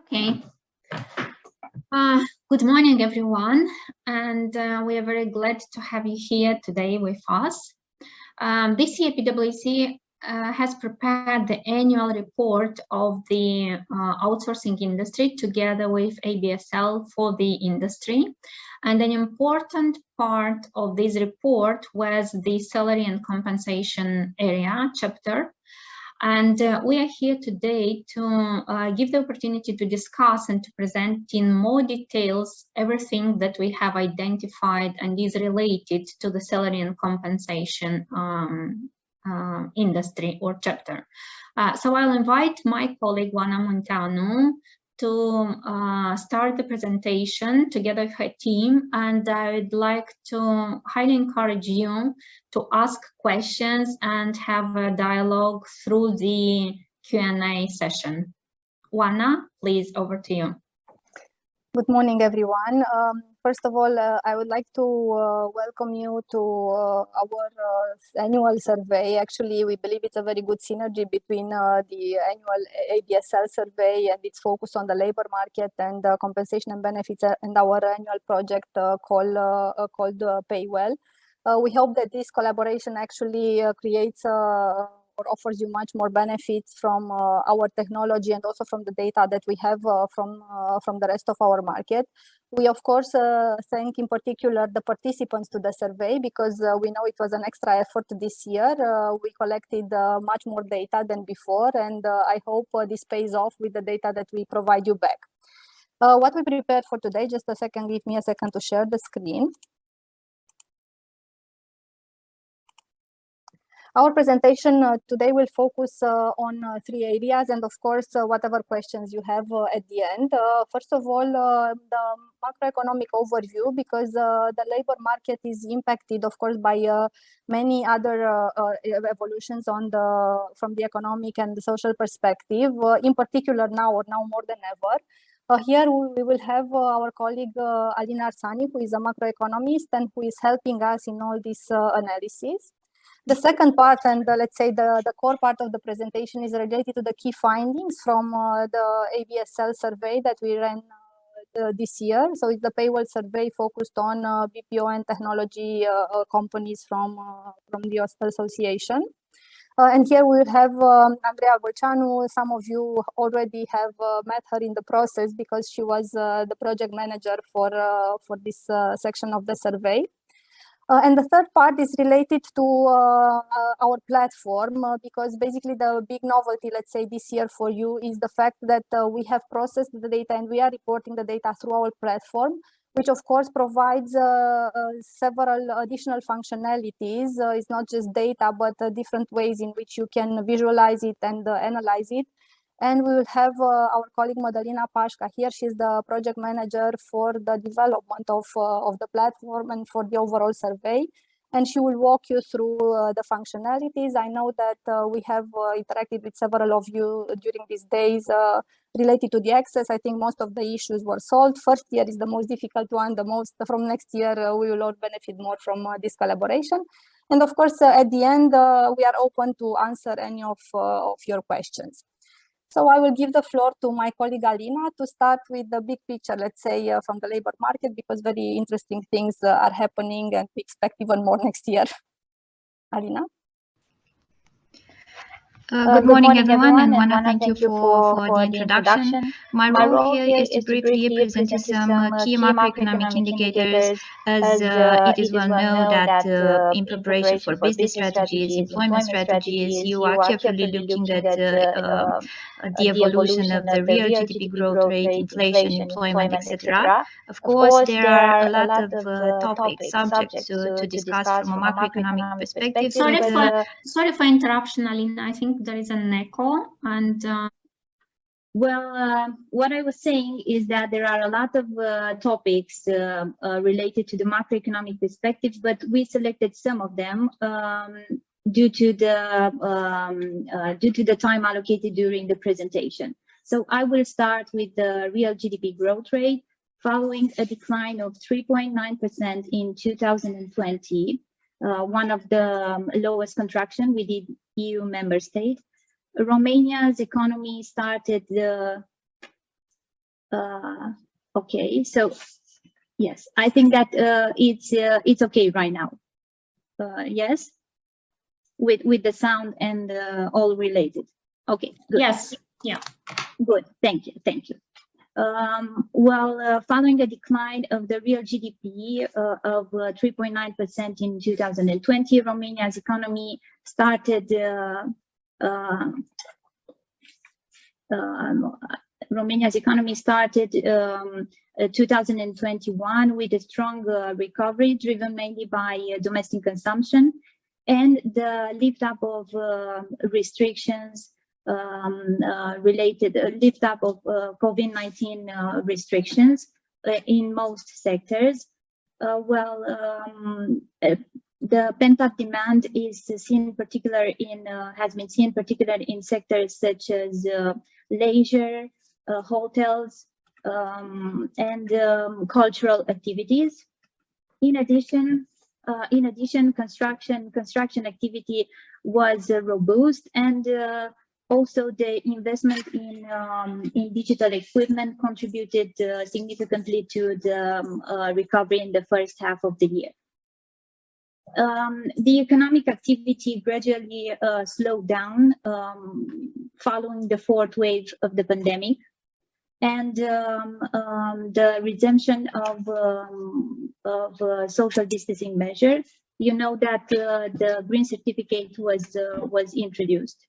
Okay. Good morning, everyone, and we are very glad to have you here today with us. This year, PwC has prepared the annual report of the outsourcing industry together with ABSL for the industry. And an important part of this report was the salary and compensation area chapter. And we are here today to give the opportunity to discuss and to present in more details everything that we have identified and is related to the salary and compensation industry or chapter. So I'll invite my colleague Oana Munteanu to start the presentation together with her team, and I'd like to highly encourage you to ask questions and have a dialogue through the Q&A session. Oana, please, over to you. Good morning, everyone. First of all, I would like to welcome you to our annual survey. Actually, we believe it's a very good synergy between the annual ABSL survey and its focus on the labor market and compensation and benefits and our annual project called PayWell. We hope that this collaboration actually creates or offers you much more benefits from our technology and also from the data that we have from the rest of our market. We, of course, thank in particular the participants to the survey because we know it was an extra effort this year. We collected much more data than before, and I hope this pays off with the data that we provide you back. What we prepared for today, just a second, give me a second to share the screen. Our presentation today will focus on three areas and, of course, whatever questions you have at the end. First of all, the macroeconomic overview, because the labor market is impacted, of course, by many other evolutions from the economic and the social perspective, in particular now more than ever. Here we will have our colleague Alina Arsani, who is a macroeconomist and who is helping us in all this analysis. The second part, and let's say the core part of the presentation, is related to the key findings from the ABSL survey that we ran this year. So it's the PayWell survey focused on BPO and technology companies from the association. And here we will have Andreea Bolceanu. Some of you already have met her in the process because she was the project manager for this section of the survey. And the third part is related to our platform because basically the big novelty, let's say, this year for you is the fact that we have processed the data and we are reporting the data through our platform, which of course provides several additional functionalities. It's not just data, but different ways in which you can visualize it and analyze it. And we will have our colleague Alina Arsani here. She's the project manager for the development of the platform and for the overall survey. And she will walk you through the functionalities. I know that we have interacted with several of you during these days related to the access. I think most of the issues were solved. First year is the most difficult one. From next year, we will all benefit more from this collaboration. And of course, at the end, we are open to answer any of your questions. So I will give the floor to my colleague Alina to start with the big picture, let's say, from the labor market, because very interesting things are happening and we expect even more next year. Alina? Good morning, everyone, and Oana, thank you for the introduction. My role here is to briefly present you some key macroeconomic indicators, as it is well known that in preparation for business strategies, employment strategies, you are carefully looking at the evolution of the real GDP growth rate, inflation, employment, etc. Of course, there are a lot of topics, subjects to discuss from a macroeconomic perspective. Sorry for interruption, Alina. I think there is an echo, and what I was saying is that there are a lot of topics related to the macroeconomic perspective, but we selected some of them due to the time allocated during the presentation. So I will start with the real GDP growth rate, following a decline of 3.9% in 2020. One of the lowest contraction within EU member states. Romania's economy started the Okay, so yes, I think that it's okay right now. Yes, with the sound and all related. Okay, good. Yes, yeah. Good, thank you. Well, following a decline of the real GDP of 3.9% in 2020, Romania's economy started 2021 with a strong recovery driven mainly by domestic consumption and the lift up of restrictions lift up of COVID-19 restrictions in most sectors. The pent-up demand is seen has been seen particularly in sectors such as leisure, hotels, and cultural activities. In addition, construction activity was robust, and also the investment in digital equipment contributed significantly to the recovery in the first half of the year. The economic activity gradually slowed down following the fourth wave of the pandemic, and the resumption of social distancing measures. You know that the green certificate was introduced.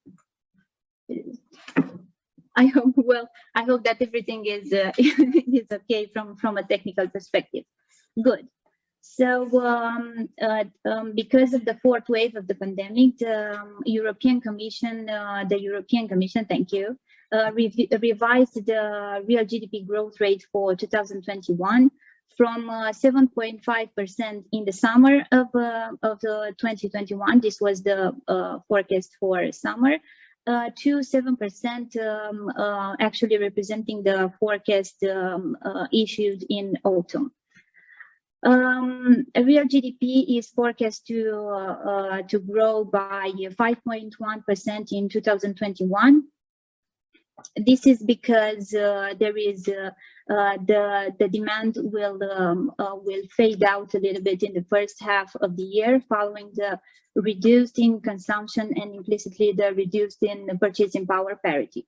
I hope that everything is is okay from a technical perspective. Good. So because of the fourth wave of the pandemic, the European Commission, thank you, revised the real GDP growth rate for 2021 from 7.5% in the summer of 2021. This was the forecast for summer. To 7%, actually representing the forecast issued in autumn. Real GDP is forecast to grow by 5.1% in 2021. This is because there is the demand will fade out a little bit in the first half of the year, following the reduced in consumption and implicitly the reduced in purchasing power parity.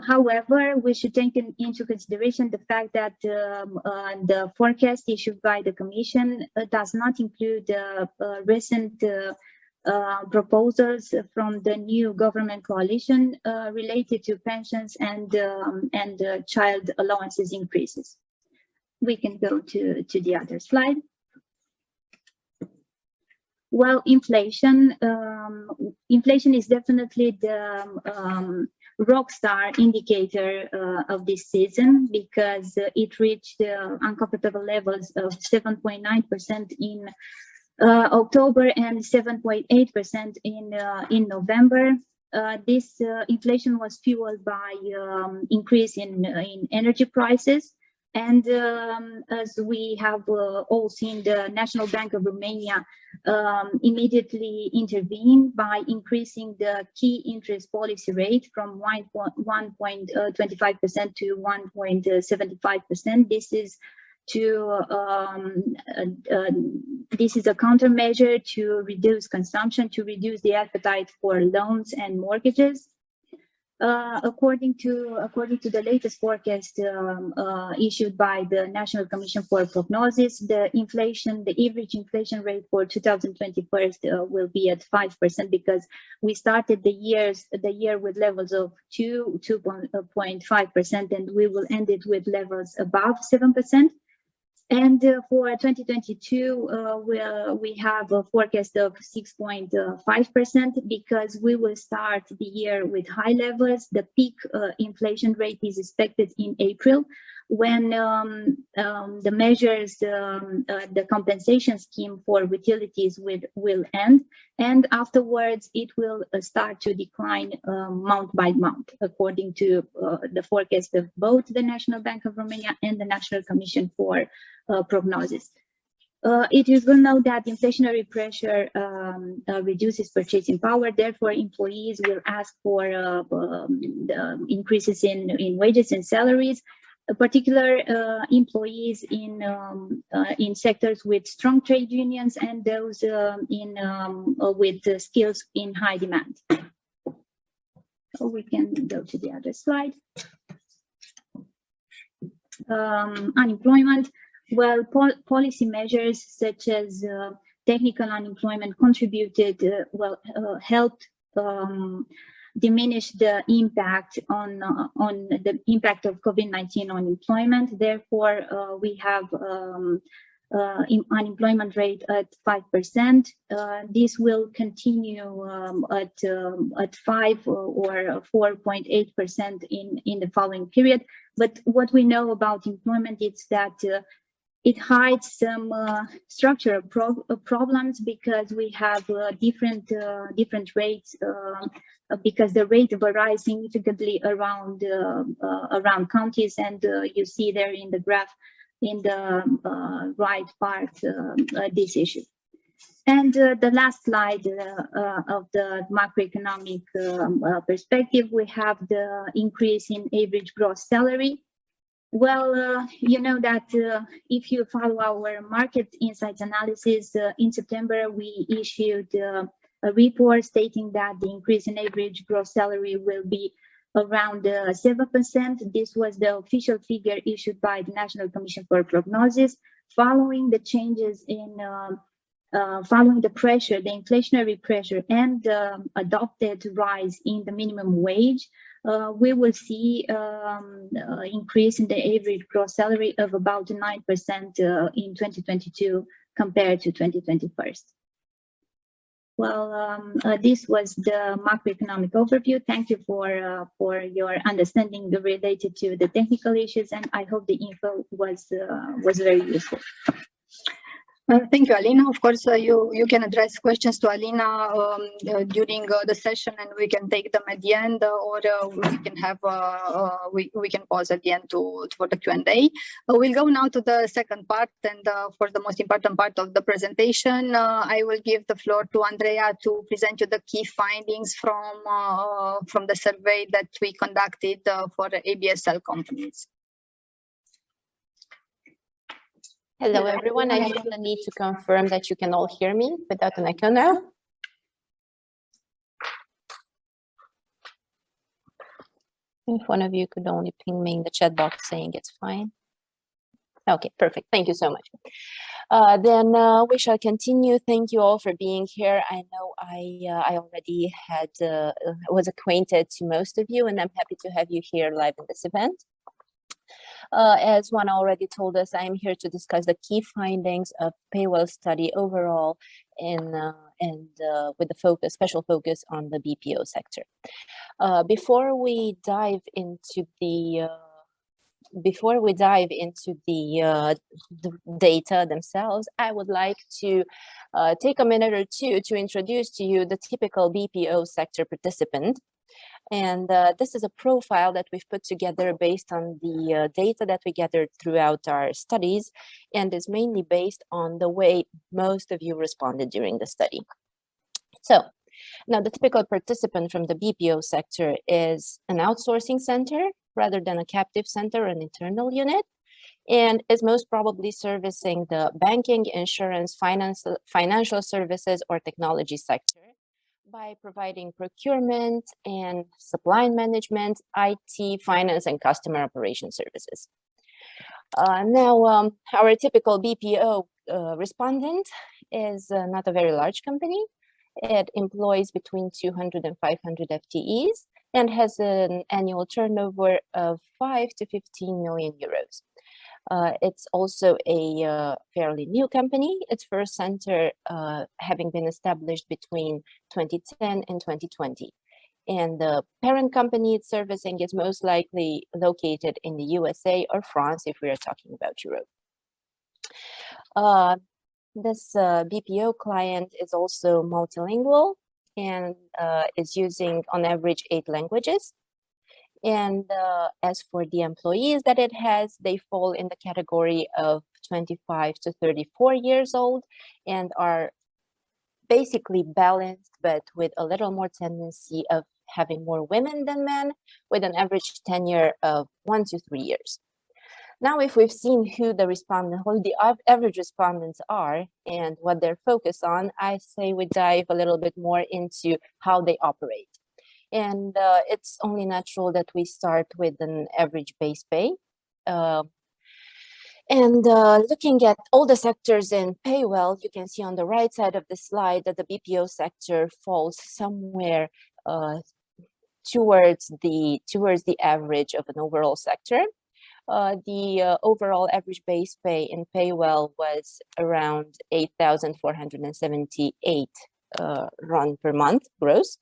However, we should take into consideration the fact that the forecast issued by the Commission does not include recent proposals from the new government coalition related to pensions and child allowances increases. We can go to the other slide. Well, inflation is definitely the rock star indicator of this season, because it reached uncomfortable levels of 7.9% in October and 7.8% in November. This inflation was fueled by increase in energy prices. And as we have all seen, the National Bank of Romania immediately intervened by increasing the key interest policy rate from 1.25% to 1.75%. This is a countermeasure to reduce consumption, to reduce the appetite for loans and mortgages. According to the latest forecast issued by the National Commission for Prognosis, the average inflation rate for 2021 will be at 5%, because we started the year with levels of 2.5%, and we will end it with levels above 7%. And for 2022, we have a forecast of 6.5%, because we will start the year with high levels. The peak inflation rate is expected in April, when the measures, the compensation scheme for utilities will end, and afterwards it will start to decline month by month, according to the forecast of both the National Bank of Romania and the National Commission for Prognosis. It is well known that inflationary pressure reduces purchasing power. Therefore, employees will ask for increases in wages and salaries. Particular employees in sectors with strong trade unions and those with skills in high demand. We can go to the other slide. Unemployment. Well, policy measures such as technical unemployment contributed, helped diminish the impact on the impact of COVID-19 on employment. Therefore, we have unemployment rate at 5%. This will continue at 5 or 4.8% in the following period. But what we know about employment is that it hides some structural problems because we have different rates because the rate varies significantly around counties, and you see there in the graph in the right part this issue. And the last slide of the macroeconomic perspective, we have the increase in average gross salary. Well, you know that if you follow our market insights analysis, in September, we issued a report stating that the increase in average gross salary will be around 7%. This was the official figure issued by the National Commission for Prognosis. Following the changes in, following the pressure, the inflationary pressure, and adopted rise in the minimum wage, we will see increase in the average gross salary of about 9% in 2022 compared to 2021. Well, this was the macroeconomic overview. Thank you for your understanding related to the technical issues, and I hope the info was very useful. Thank you, Alina. Of course, you can address questions to Alina during the session, and we can take them at the end, or we can have we can pause at the end for the Q&A. We'll go now to the second part, and for the most important part of the presentation, I will give the floor to Andrea to present you the key findings from the survey that we conducted for ABSL companies. Hello, everyone. I feel the need to confirm that you can all hear me without an echo now. If one of you could only ping me in the chat box saying it's fine. Okay, perfect. Thank you so much. Then we shall continue. Thank you all for being here. I know I already was acquainted to most of you, and I'm happy to have you here live in this event. As Juan already told us, I am here to discuss the key findings of PayWell study overall, and with the special focus on the BPO sector. Before we dive into the data themselves, I would like to take a minute or two to introduce to you the typical BPO sector participant. And this is a profile that we've put together based on the data that we gathered throughout our studies, and is mainly based on the way most of you responded during the study. So now the typical participant from the BPO sector is an outsourcing center rather than a captive center or an internal unit, and is most probably servicing the banking, insurance, financial services, or technology sector by providing procurement and supply management, IT, finance, and customer operation services. Now, our typical BPO respondent is not a very large company. It employs between 200 and 500 FTEs and has an annual turnover of 5 to 15 million euros. It's also a fairly new company, its first center having been established between 2010 and 2020. And the parent company it's servicing is most likely located in the USA or France if we are talking about Europe. This BPO client is also multilingual and is using on average 8 languages. And as for the employees that it has, they fall in the category of 25 to 34 years old and are basically balanced, but with a little more tendency of having more women than men, with an average tenure of 1 to 3 years. Now, if we've seen who the average respondents are and what they're focused on, I say we dive a little bit more into how they operate. And it's only natural that we start with an average base pay. Looking at all the sectors in PayWell, you can see on the right side of the slide that the BPO sector falls somewhere towards the average of an overall sector. The overall average base pay in PayWell was around 8,478 RON per month gross,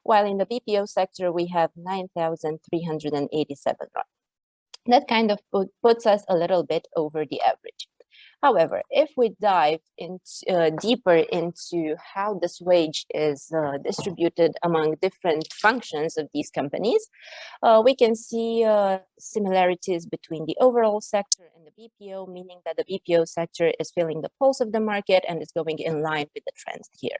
while in the BPO sector we have 9,387 RON. That kind of puts us a little bit over the average. However, if we dive deeper into how this wage is distributed among different functions of these companies, we can see similarities between the overall sector and the BPO, meaning that the BPO sector is feeling the pulse of the market and is going in line with the trends here.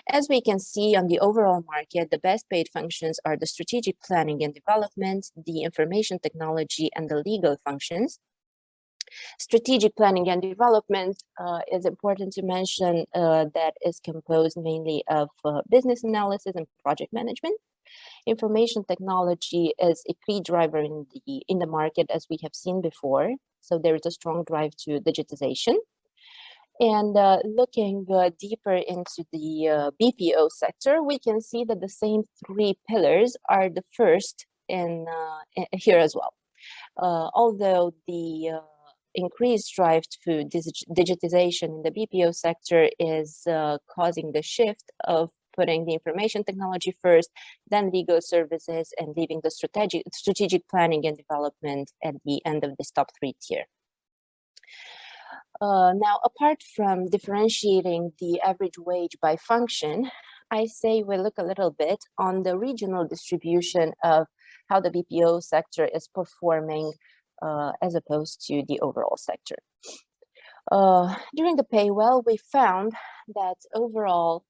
As we can see on the overall market, the best paid functions are the strategic planning and development, the information technology, and the legal functions. Strategic planning and development is important to mention that is composed mainly of business analysis and project management. Information technology is a key driver in the market, as we have seen before. So there is a strong drive to digitization. And looking deeper into the BPO sector, we can see that the same three pillars are the first in here as well. Although the increased drive to digitization in the BPO sector is causing the shift of putting the information technology first, then legal services, and leaving the strategic planning and development at the end of this top three tier. Now, apart from differentiating the average wage by function, I say we look a little bit on the regional distribution of how the BPO sector is performing as opposed to the overall sector. During the PayWell, we found that overall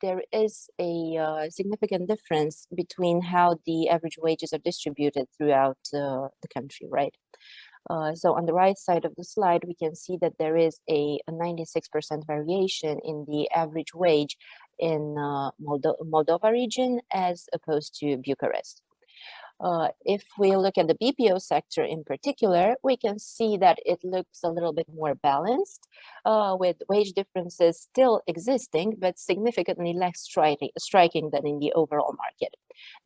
there is a significant difference between how the average wages are distributed throughout the country, right? So on the right side of the slide, we can see that there is a 96% variation in the average wage in Moldova region as opposed to Bucharest. If we look at the BPO sector in particular, we can see that it looks a little bit more balanced, with wage differences still existing, but significantly less striking than in the overall market.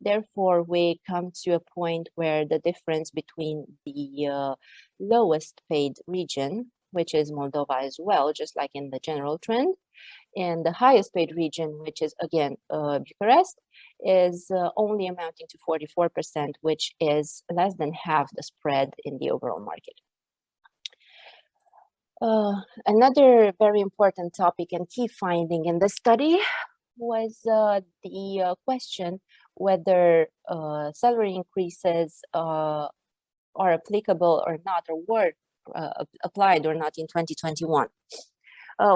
Therefore, we come to a point where the difference between the lowest paid region, which is Moldova as well, just like in the general trend, and the highest paid region, which is again Bucharest, is only amounting to 44%, which is less than half the spread in the overall market. Another very important topic and key finding in the study was the question whether salary increases are applicable or not, or were applied or not in 2021.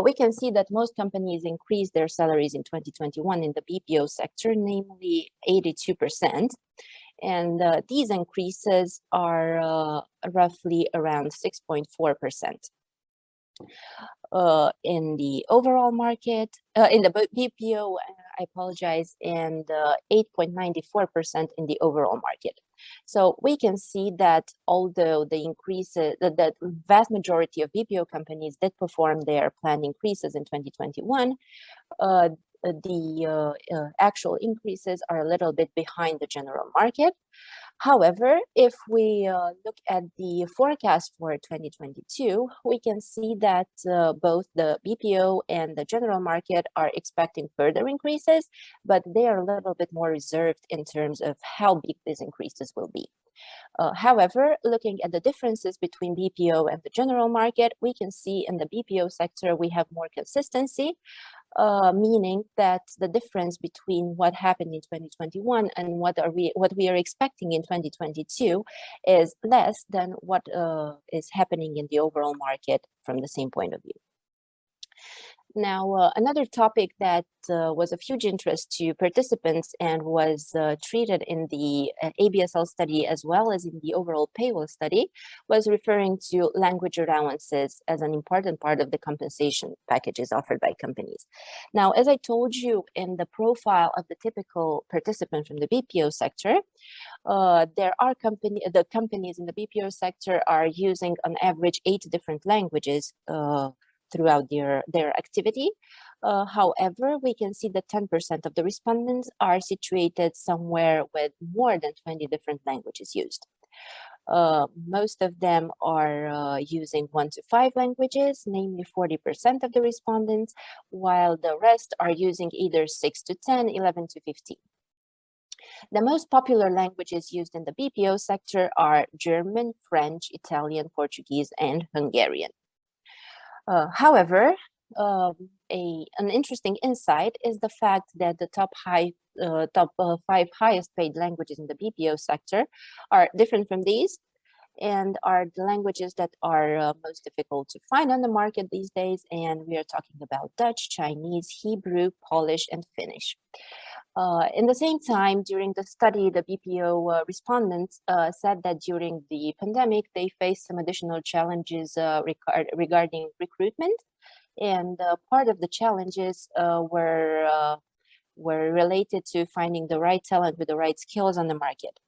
We can see that most companies increased their salaries in 2021 in the BPO sector, namely 82%. And these increases are roughly around 6.4%. In the overall market, in the BPO, I apologize, and 8.94% in the overall market. So we can see that although the increases, the vast majority of BPO companies did perform their planned increases in 2021, the actual increases are a little bit behind the general market. However, if we look at the forecast for 2022, we can see that both the BPO and the general market are expecting further increases, but they are a little bit more reserved in terms of how big these increases will be. However, looking at the differences between BPO and the general market, we can see in the BPO sector we have more consistency. meaning that the difference between what happened in 2021 and what we are expecting in 2022 is less than what is happening in the overall market from the same point of view. Now, another topic that was of huge interest to participants and was treated in the ABSL study as well as in the overall PayWell study was referring to language allowances as an important part of the compensation packages offered by companies. Now, as I told you in the profile of the typical participant from the BPO sector, the companies in the BPO sector are using on average 8 different languages throughout their activity. However, we can see that 10% of the respondents are situated somewhere with more than 20 different languages used. Most of them are using 1 to 5 languages, namely 40% of the respondents, while the rest are using either 6 to 10, 11 to 15. The most popular languages used in the BPO sector are German, French, Italian, Portuguese, and Hungarian. However, an interesting insight is the fact that the top 5 highest paid languages in the BPO sector are different from these and are the languages that are most difficult to find on the market these days. And we are talking about Dutch, Chinese, Hebrew, Polish, and Finnish. In the same time, during the study, the BPO respondents said that during the pandemic, they faced some additional challenges regarding recruitment. And part of the challenges were related to finding the right talent with the right skills on the market.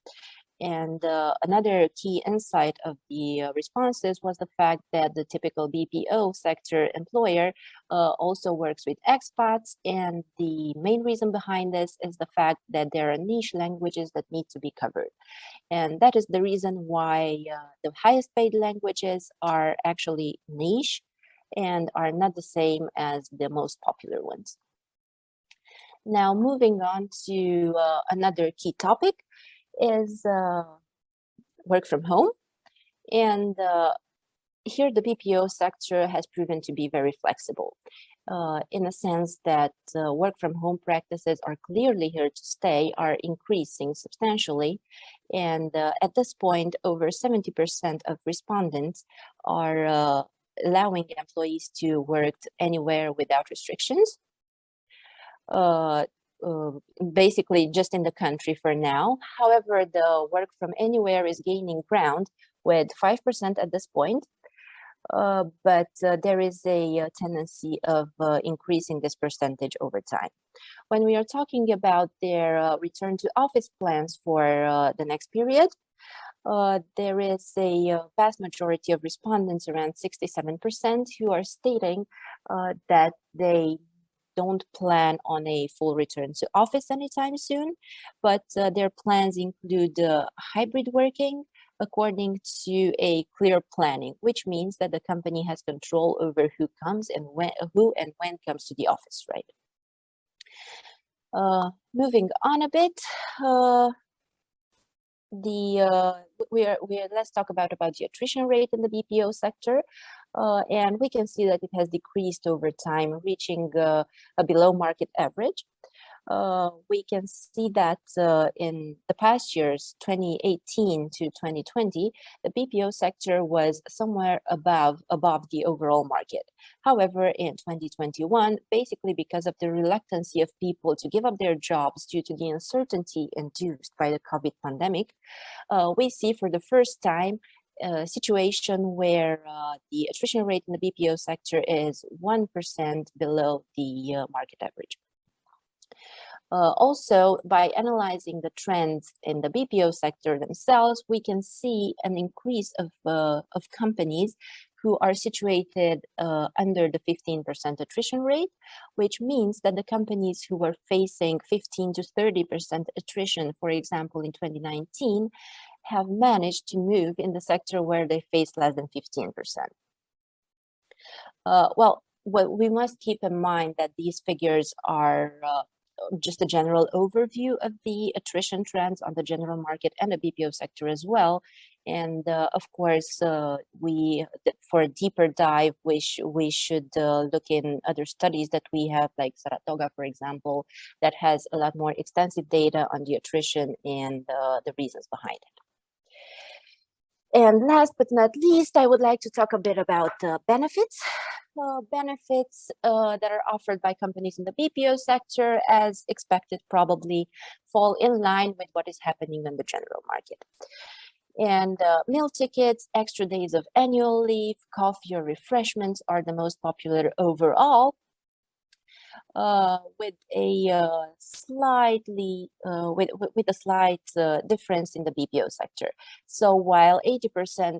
And another key insight of the responses was the fact that the typical BPO sector employer also works with expats. And the main reason behind this is the fact that there are niche languages that need to be covered. And that is the reason why the highest paid languages are actually niche and are not the same as the most popular ones. Now, moving on to another key topic is work from home. And here the BPO sector has proven to be very flexible in a sense that work from home practices are clearly here to stay, are increasing substantially. And at this point, over 70% of respondents are allowing employees to work anywhere without restrictions. Basically just in the country for now. However, the work from anywhere is gaining ground with 5% at this point, but there is a tendency of increasing this percentage over time. When we are talking about their return to office plans for the next period, there is a vast majority of respondents, around 67%, who are stating that they don't plan on a full return to office anytime soon, but their plans include hybrid working according to a clear planning, which means that the company has control over who comes and when comes to the office, right? Moving on a bit, let's talk about the attrition rate in the BPO sector. And we can see that it has decreased over time, reaching a below market average. We can see that in the past years, 2018 to 2020, the BPO sector was somewhere above the overall market. However, in 2021, basically because of the reluctancy of people to give up their jobs due to the uncertainty induced by the COVID pandemic, we see for the first time a situation where the attrition rate in the BPO sector is 1% below the market average. Also, by analyzing the trends in the BPO sector themselves, we can see an increase of companies who are situated under the 15% attrition rate, which means that the companies who were facing 15 to 30% attrition, for example, in 2019, have managed to move in the sector where they face less than 15%. Well, we must keep in mind that these figures are just a general overview of the attrition trends on the general market and the BPO sector as well. And of course, for a deeper dive, we should look in other studies that we have, like Saratoga, for example, that has a lot more extensive data on the attrition and the reasons behind it. And last but not least, I would like to talk a bit about the benefits. Benefits that are offered by companies in the BPO sector, as expected, probably fall in line with what is happening in the general market. And meal tickets, extra days of annual leave, coffee or refreshments are the most popular overall, with a slight difference in the BPO sector. So while 81%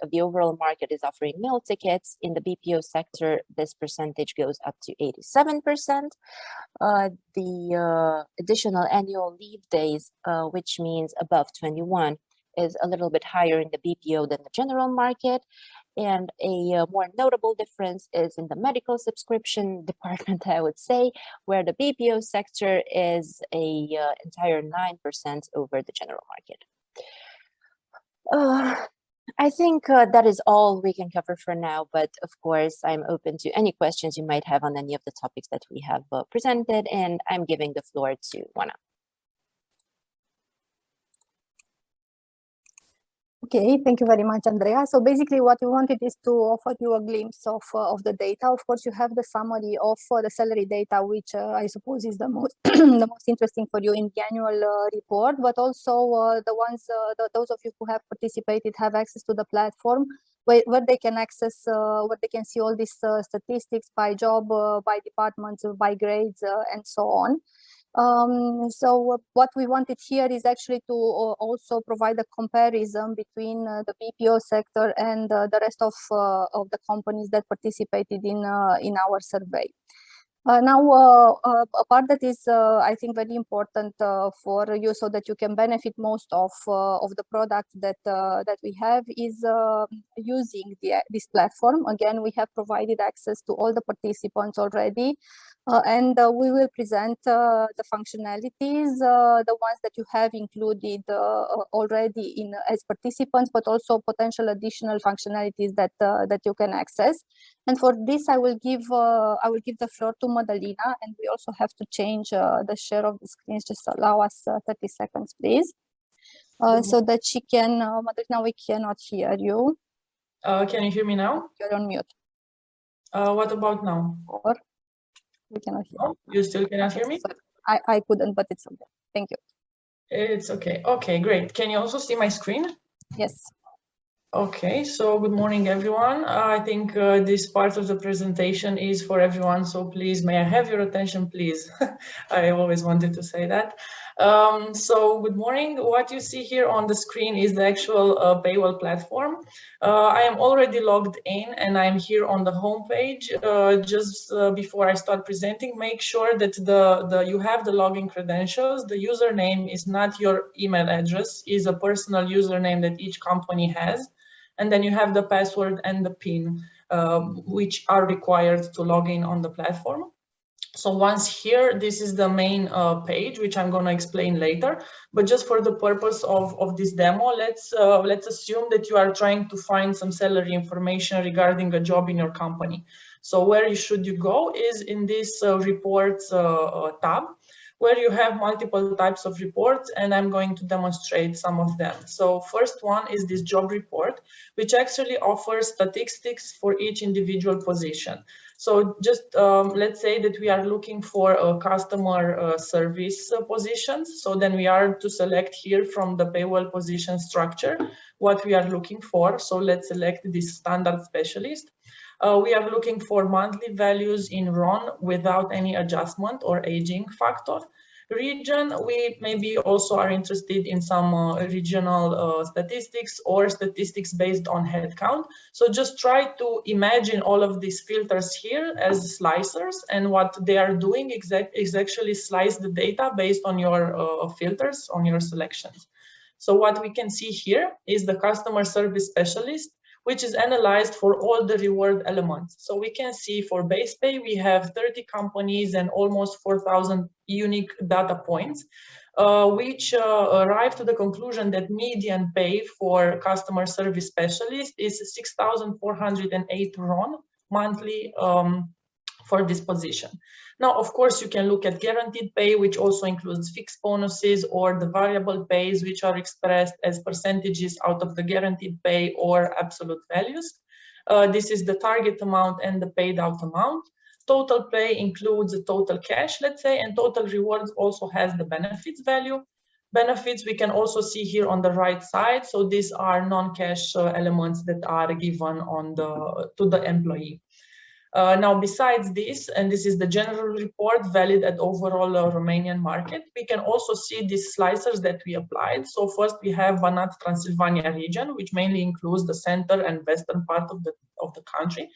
of the overall market is offering meal tickets, in the BPO sector, this percentage goes up to 87%. The additional annual leave days, which means above 21, is a little bit higher in the BPO than the general market. And a more notable difference is in the medical subscription department, I would say, where the BPO sector is a entire 9% over the general market. I think that is all we can cover for now, but of course, I'm open to any questions you might have on any of the topics that we have presented, and I'm giving the floor to Juana. Okay, thank you very much, Andrea. So basically what we wanted is to offer you a glimpse of the data. Of course, you have the summary of the salary data, which I suppose is the most the most interesting for you in the annual report, but also those of you who have participated have access to the platform where they can access, where they can see all these statistics by job, by departments, by grades, and so on. So what we wanted here is actually to also provide a comparison between the BPO sector and the rest of the companies that participated in our survey. Now, a part that is, I think, very important for you, so that you can benefit most of the product that we have, is using this platform. Again, we have provided access to all the participants already, and we will present the functionalities, the ones that you have included already as participants, but also potential additional functionalities that you can access. And for this, I will give the floor to Madalina, and we also have to change the share of the screens. Just allow us 30 seconds, please, so that she can. Madalina, we cannot hear you. Can you hear me now? You're on mute. What about now? Or we cannot hear. Oh, you still cannot hear me? I couldn't, but it's okay. Thank you. It's okay. Okay, great. Can you also see my screen? Yes. Okay, so good morning, everyone. I think this part of the presentation is for everyone, so please, may I have your attention, please? I always wanted to say that. So good morning. What you see here on the screen is the actual PayWell platform. I am already logged in and I'm here on the home page. Just before I start presenting, make sure that you have the login credentials. The username is not your email address, is a personal username that each company has. And then you have the password and the PIN, which are required to log in on the platform. So once here, this is the main page, which I'm going to explain later. But just for the purpose of this demo, let's assume that you are trying to find some salary information regarding a job in your company. So where should you go is in this reports tab, where you have multiple types of reports, and I'm going to demonstrate some of them. So first one is this job report, which actually offers statistics for each individual position. So just let's say that we are looking for a customer service positions. So then we are to select here from the PayWell position structure what we are looking for. So let's select this standard specialist. We are looking for monthly values in RON without any adjustment or aging factor. Region, we maybe also are interested in some regional statistics or statistics based on headcount. So just try to imagine all of these filters here as slicers, and what they are doing is actually slice the data based on your filters, on your selections. So what we can see here is the customer service specialist, which is analyzed for all the reward elements. So we can see for base pay, we have 30 companies and almost 4,000 unique data points. which arrived to the conclusion that median pay for customer service specialist is 6,408 RON monthly for this position. Now, of course, you can look at guaranteed pay, which also includes fixed bonuses, or the variable pays, which are expressed as percentages out of the guaranteed pay or absolute values. This is the target amount and the paid out amount. Total pay includes the total cash, let's say, and total rewards also has the benefits value. Benefits we can also see here on the right side. So these are non-cash elements that are given on to the employee. Now, besides this, and this is the general report valid at overall Romanian market, we can also see these slicers that we applied. So first we have Banat Transylvania region, which mainly includes the center and western part of the country.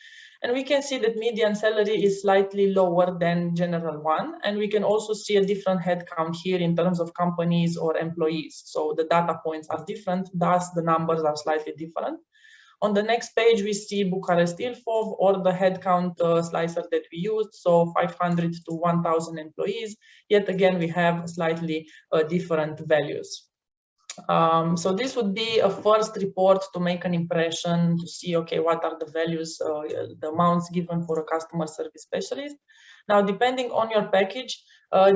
And we can see that median salary is slightly lower than general one. And we can also see a different headcount here in terms of companies or employees. So the data points are different, thus the numbers are slightly different. On the next page, we see Bucharest Ilfov, or the headcount slicer that we used, so 500 to 1,000 employees. Yet again, we have slightly different values. So this would be a first report to make an impression, to see, okay, what are the values, the amounts given for a customer service specialist. Now, depending on your package,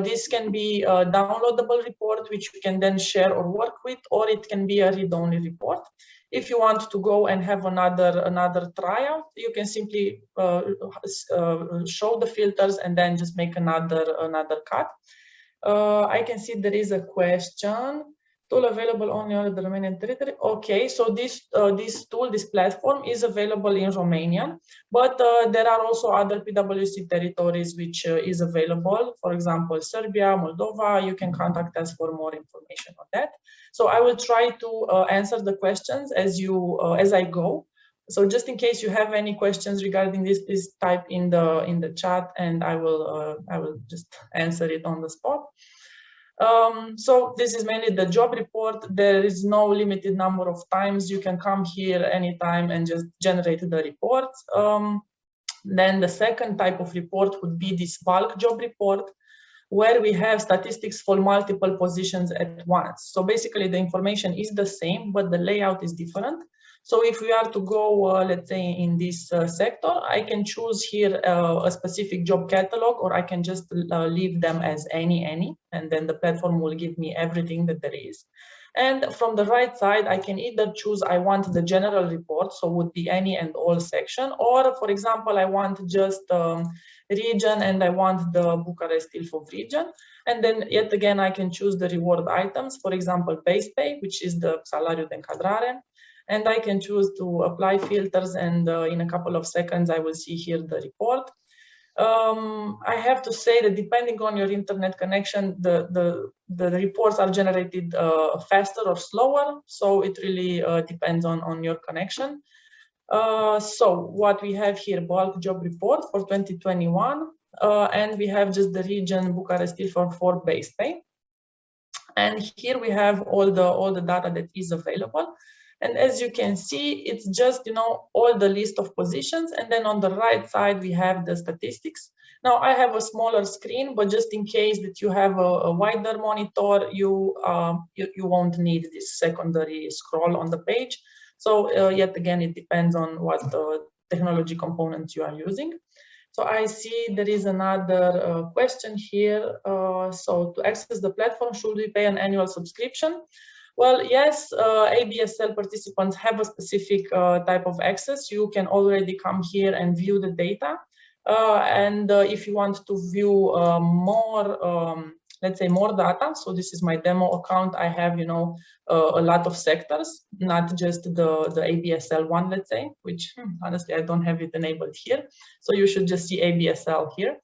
this can be a downloadable report, which you can then share or work with, or it can be a read-only report. If you want to go and have another tryout, you can simply show the filters and then just make another cut. I can see there is a question. Tool available only on the Romanian territory. Okay, so this tool, this platform is available in Romania, but there are also other PwC territories which is available. For example, Serbia, Moldova. You can contact us for more information on that. So I will try to answer the questions as I go. So just in case you have any questions regarding this, please type in the chat, and I will just answer it on the spot. So this is mainly the job report. There is no limited number of times. You can come here anytime and just generate the reports. Then the second type of report would be this bulk job report, where we have statistics for multiple positions at once. So basically the information is the same, but the layout is different. So if we are to go, let's say, in this sector, I can choose here a specific job catalog, or I can just leave them as any, and then the platform will give me everything that there is. And from the right side, I can either choose I want the general report, so would be any and all section, or for example, I want just region and I want the Bucharest Ilfov region. And then yet again, I can choose the reward items, for example, base pay, which is the salariu de încadrare. And I can choose to apply filters, and in a couple of seconds, I will see here the report. I have to say that depending on your internet connection, the reports are generated faster or slower. So it really depends on your connection. So what we have here, bulk job report for 2021, and we have just the region Bucharest for base pay. And here we have all the data that is available. And as you can see, it's just, all the list of positions. And then on the right side, we have the statistics. Now I have a smaller screen, but just in case that you have a wider monitor, you won't need this secondary scroll on the page. So yet again, it depends on what technology components you are using. So I see there is another question here. So to access the platform, should we pay an annual subscription? Well, yes, ABSL participants have a specific type of access. You can already come here and view the data. And if you want to view more, let's say more data, so this is my demo account. I have, a lot of sectors, not just the ABSL one, let's say, which honestly, I don't have it enabled here. So you should just see ABSL here.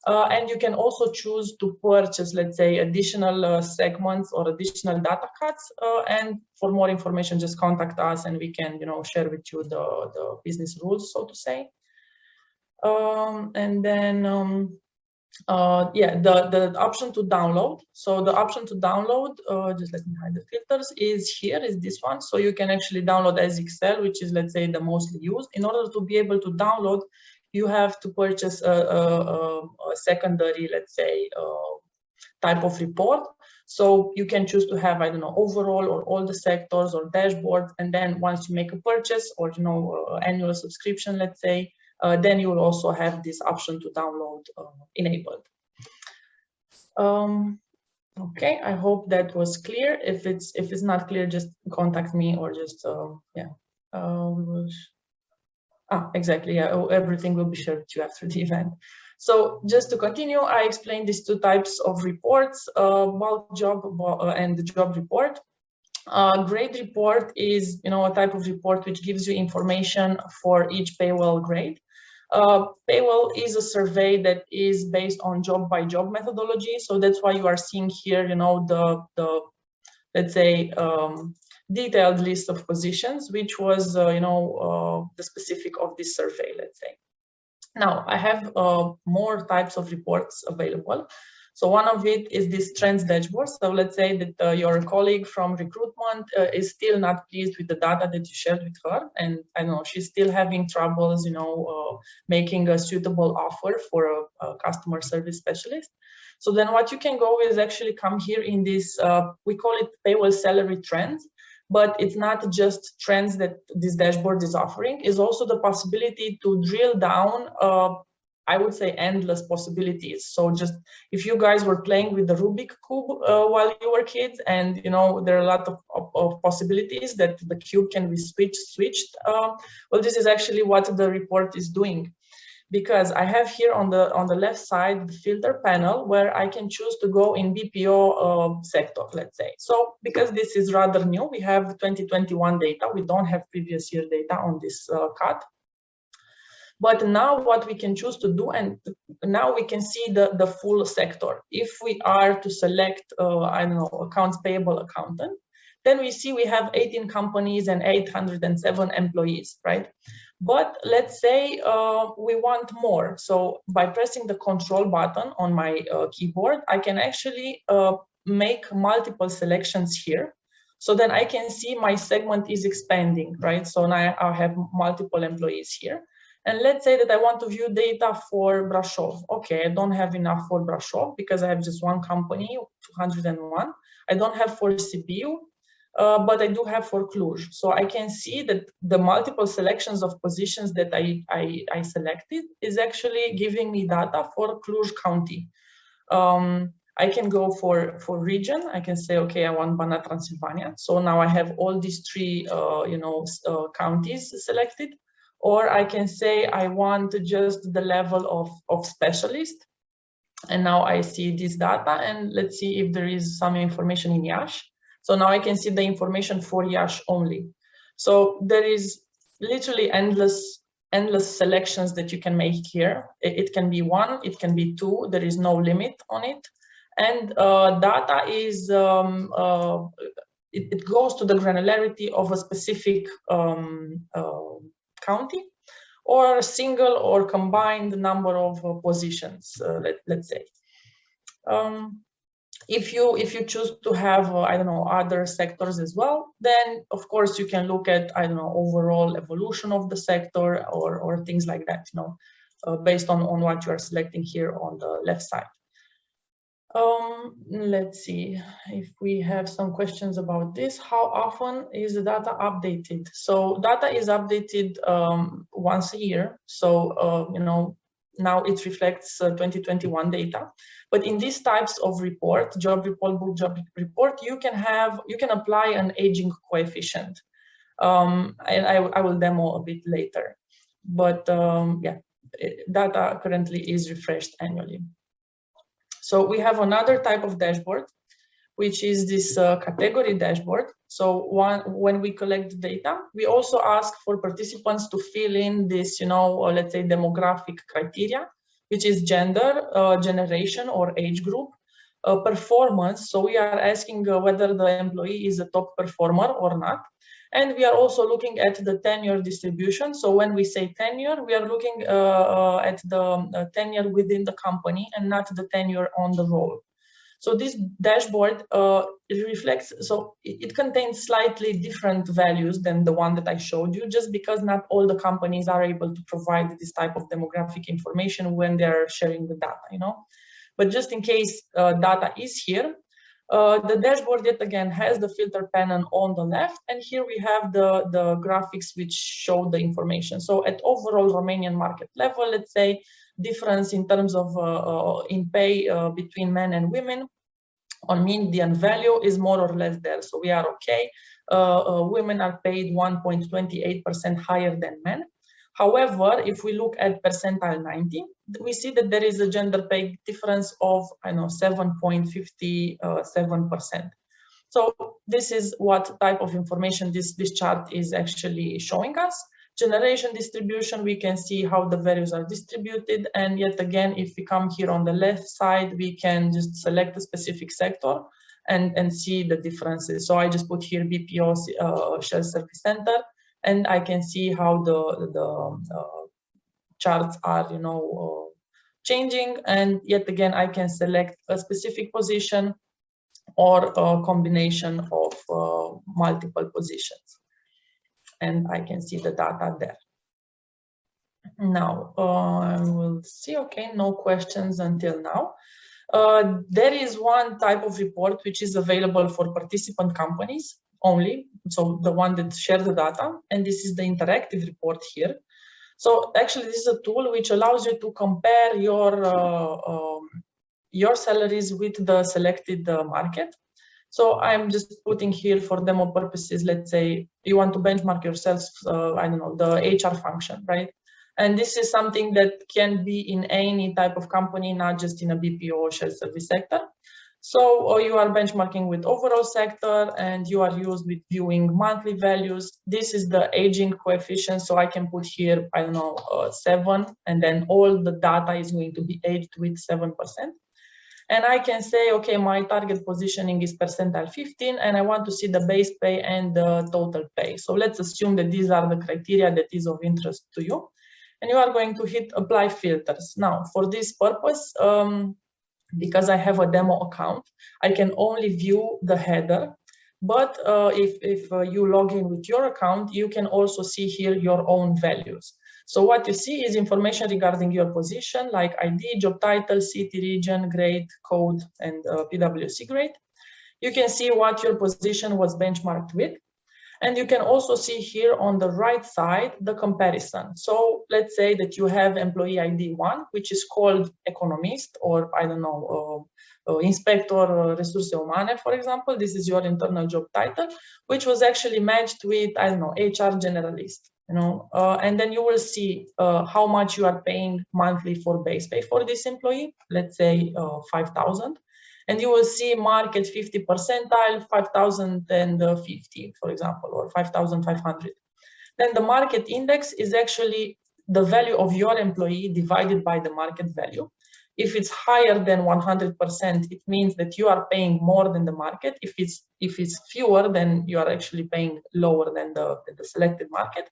And you can also choose to purchase, let's say, additional segments or additional data cuts. And for more information, just contact us and we can, share with you the business rules, so to say. And then, yeah, the option to download. So the option to download, just let me hide the filters, is here, is this one. So you can actually download as Excel, which is, let's say, the mostly used. In order to be able to download, you have to purchase a secondary, let's say, type of report. So you can choose to have, I don't know, overall or all the sectors or dashboard. And then once you make a purchase or, you know, annual subscription, let's say, then you will also have this option to download enabled. Okay, I hope that was clear. If it's not clear, just contact me or just yeah. We will exactly, yeah, everything will be shared with you after the event. So just to continue, I explained these two types of reports, bulk job and the job report. Grade report is, you know, a type of report which gives you information for each PayWell grade. PayWell is a survey that is based on job by job methodology. So that's why you are seeing here, you know, the let's say, detailed list of positions, which was, you know, the specific of this survey, let's say. Now, I have more types of reports available. So one of it is this trends dashboard. So let's say that your colleague from recruitment is still not pleased with the data that you shared with her. And I don't know, she's still having troubles, you know, making a suitable offer for a customer service specialist. So then what you can go is actually come here in this, we call it PayWell salary trends, but it's not just trends that this dashboard is offering, it's also the possibility to drill down, I would say, endless possibilities. So just if you guys were playing with the Rubik Cube while you were kids, and you know there are a lot of possibilities that the cube can be switched, well, this is actually what the report is doing. Because I have here on the left side the filter panel where I can choose to go in BPO sector, let's say. So because this is rather new, we have 2021 data. We don't have previous year data on this cut. But now what we can choose to do, and now we can see the full sector. If we are to select, I don't know, accounts payable accountant, then we see we have 18 companies and 807 employees, right? But let's say we want more. So by pressing the control button on my keyboard, I can actually make multiple selections here. So then I can see my segment is expanding, right? So now I have multiple employees here. And let's say that I want to view data for Brașov. Okay, I don't have enough for Brașov because I have just one company, 201. I don't have for Sibiu, but I do have for Cluj. So I can see that the multiple selections of positions that I selected is actually giving me data for Cluj County. I can go for region. I can say, okay, I want Banat, Transylvania. So now I have all these three, you know, counties selected. Or I can say I want just the level of specialist. And now I see this data, and let's see if there is some information in Iași. So now I can see the information for Iași only. So there is literally endless selections that you can make here. It can be one, it can be two, there is no limit on it. And data is, it goes to the granularity of a specific county, or a single or combined number of positions, let's say. If you choose to have, I don't know, other sectors as well, then of course you can look at, I don't know, overall evolution of the sector or things like that, you know, based on what you are selecting here on the left side. Let's see if we have some questions about this. How often is the data updated? So data is updated once a year. So, you know, now it reflects 2021 data. But in these types of report, job report, book job report, you can apply an aging coefficient. And I will demo a bit later. But yeah, data currently is refreshed annually. So we have another type of dashboard, which is this category dashboard. So when we collect the data, we also ask for participants to fill in this, you know, let's say demographic criteria, which is gender, generation or age group, performance. So we are asking whether the employee is a top performer or not. And we are also looking at the tenure distribution. So when we say tenure, we are looking at the tenure within the company and not the tenure on the role. So this dashboard, it reflects, so it contains slightly different values than the one that I showed you, just because not all the companies are able to provide this type of demographic information when they're sharing the data, you know. But just in case data is here, The dashboard yet again has the filter panel on the left, and here we have the graphics which show the information. So at overall Romanian market level, let's say difference in terms of in pay between men and women on median value is more or less there. So we are okay. Women are paid 1.28% higher than men. However, if we look at percentile 90, we see that there is a gender pay difference of 7.57%. So this is what type of information this chart is actually showing us. Generation distribution, we can see how the values are distributed. And yet again, if we come here on the left side, we can just select a specific sector and see the differences. So I just put here BPO Shell Service Center, and I can see how the charts are, changing. And yet again, I can select a specific position or a combination of multiple positions. And I can see the data there. Now, we'll see, okay, no questions until now. There is one type of report which is available for participant companies only, so the one that share the data, and this is the interactive report here. So actually, this is a tool which allows you to compare your salaries with the selected market. So I'm just putting here for demo purposes, let's say you want to benchmark yourself, I don't know, the HR function, right? And this is something that can be in any type of company, not just in a BPO or shared service sector. So you are benchmarking with overall sector and you are used with viewing monthly values. This is the aging coefficient. So I can put here, I don't know, 7, and then all the data is going to be aged with 7%. And I can say, okay, my target positioning is percentile 15, and I want to see the base pay and the total pay. So let's assume that these are the criteria that is of interest to you. And you are going to hit apply filters. Now, for this purpose, because I have a demo account, I can only view the header. But if you log in with your account, you can also see here your own values. So what you see is information regarding your position, like ID, job title, city, region, grade, code, and PwC grade. You can see what your position was benchmarked with. And you can also see here on the right side, the comparison. So let's say that you have employee ID 1, which is called economist, or I don't know, inspector resurse umane, for example. This is your internal job title, which was actually matched with, I don't know, HR generalist. And then you will see how much you are paying monthly for base pay for this employee, let's say 5,000. And you will see market 50 percentile, 5,050, for example, or 5,500. Then the market index is actually the value of your employee divided by the market value. If it's higher than 100%, it means that you are paying more than the market. If it's fewer, then you are actually paying lower than the selected market.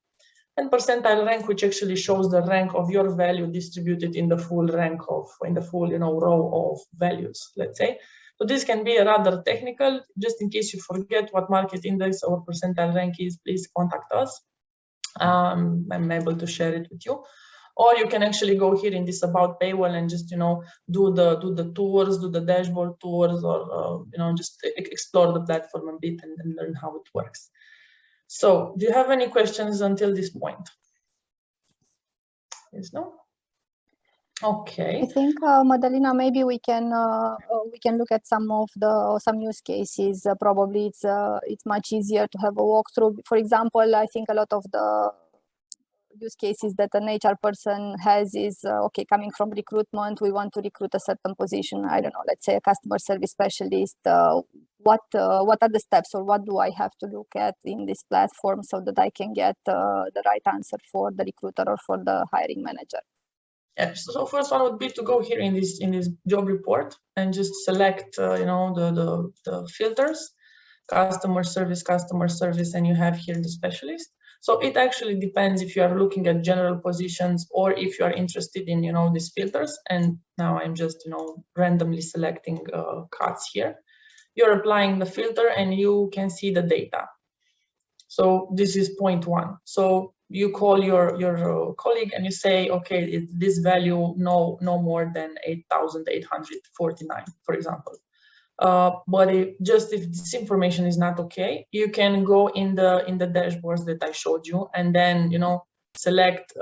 And percentile rank, which actually shows the rank of your value distributed in the full rank row of values, let's say. So this can be rather technical. Just in case you forget what market index or percentile rank is, please contact us. I'm able to share it with you. Or you can actually go here in this about PayWell and just do the tours, do the dashboard tours, or just explore the platform a bit and learn how it works. So, do you have any questions until this point? Yes, no? Okay. I think, Madalina, maybe we can look at some use cases. Probably it's much easier to have a walkthrough. For example, I think a lot of the use cases that an HR person has is okay, coming from recruitment, we want to recruit a certain position. I don't know, let's say a customer service specialist. What are the steps, or what do I have to look at in this platform so that I can get the right answer for the recruiter or for the hiring manager? Yeah, so first one would be to go here in this job report and just select the filters, customer service, and you have here the specialist. So it actually depends if you are looking at general positions or if you are interested in these filters. And now I'm just randomly selecting cuts here. You're applying the filter and you can see the data. So this is point 1. So you call your colleague and you say, okay, this value no more than 8,849, for example. But if this information is not okay, you can go in the dashboards that I showed you, and then select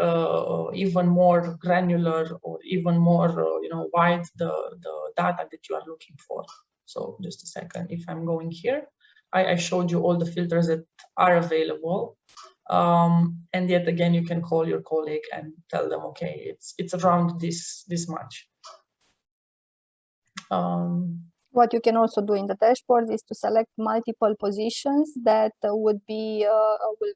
even more granular or even more wide the data that you are looking for. So just a second, if I'm going here, I showed you all the filters that are available. And yet again, you can call your colleague and tell them, okay, it's around this much. What you can also do in the dashboard is to select multiple positions that will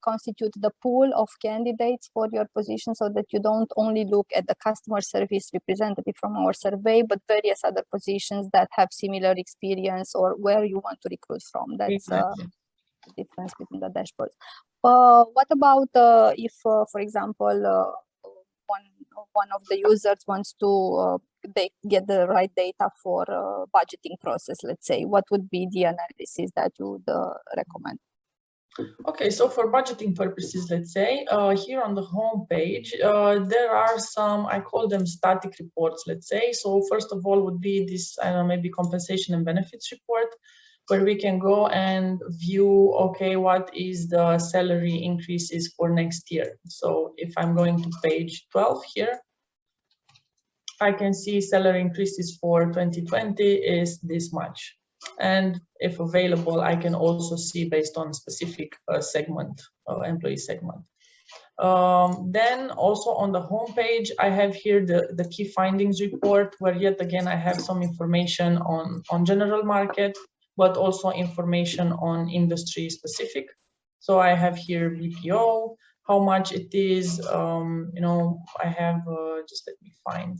constitute the pool of candidates for your position, so that you don't only look at the customer service representative from our survey, but various other positions that have similar experience or where you want to recruit from. That's exactly the difference between the dashboards. What about if, for example, one of the users wants to they get the right data for budgeting process, let's say, what would be the analysis that you would recommend? Okay, so for budgeting purposes, let's say, here on the home page, there are some, I call them static reports, let's say. So first of all would be this, I don't know, maybe compensation and benefits report, where we can go and view, okay, what is the salary increases for next year. So if I'm going to page 12 here, I can see salary increases for 2020 is this much. And if available, I can also see based on specific segment, employee segment. Then also on the home page, I have here the key findings report, where yet again, I have some information on general market, but also information on industry specific. So I have here BPO, how much it is, I have, just let me find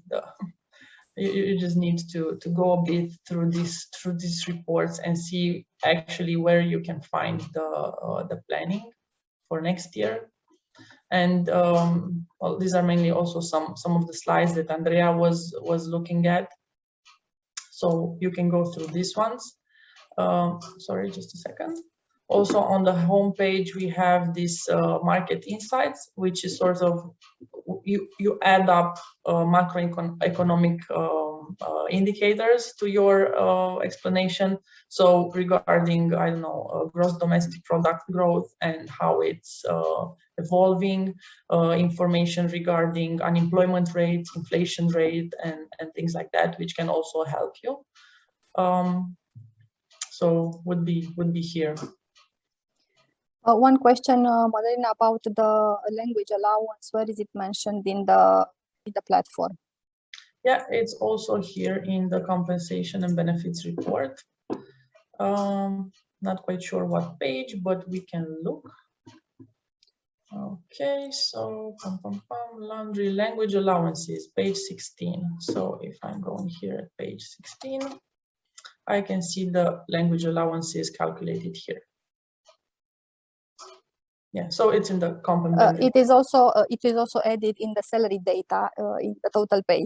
you just need to go a bit through these reports and see actually where you can find the planning for next year. And well, these are mainly also some of the slides that Andrea was looking at. So you can go through these ones. Sorry, just a second. Also on the home page, we have this market insights, which is sort of, you add up macroeconomic indicators to your explanation. So regarding, I don't know, gross domestic product growth and how it's evolving, information regarding unemployment rate, inflation rate, and things like that, which can also help you. So would be here. One question, Madalina, about the language allowance. Where is it mentioned in the platform? Yeah, it's also here in the compensation and benefits report. Not quite sure what page, but we can look. Okay, so laundry language allowances, page 16. So if I'm going here at page 16, I can see the language allowances calculated here. Yeah, so it's in the compensation. It is also added in the salary data in the total pay.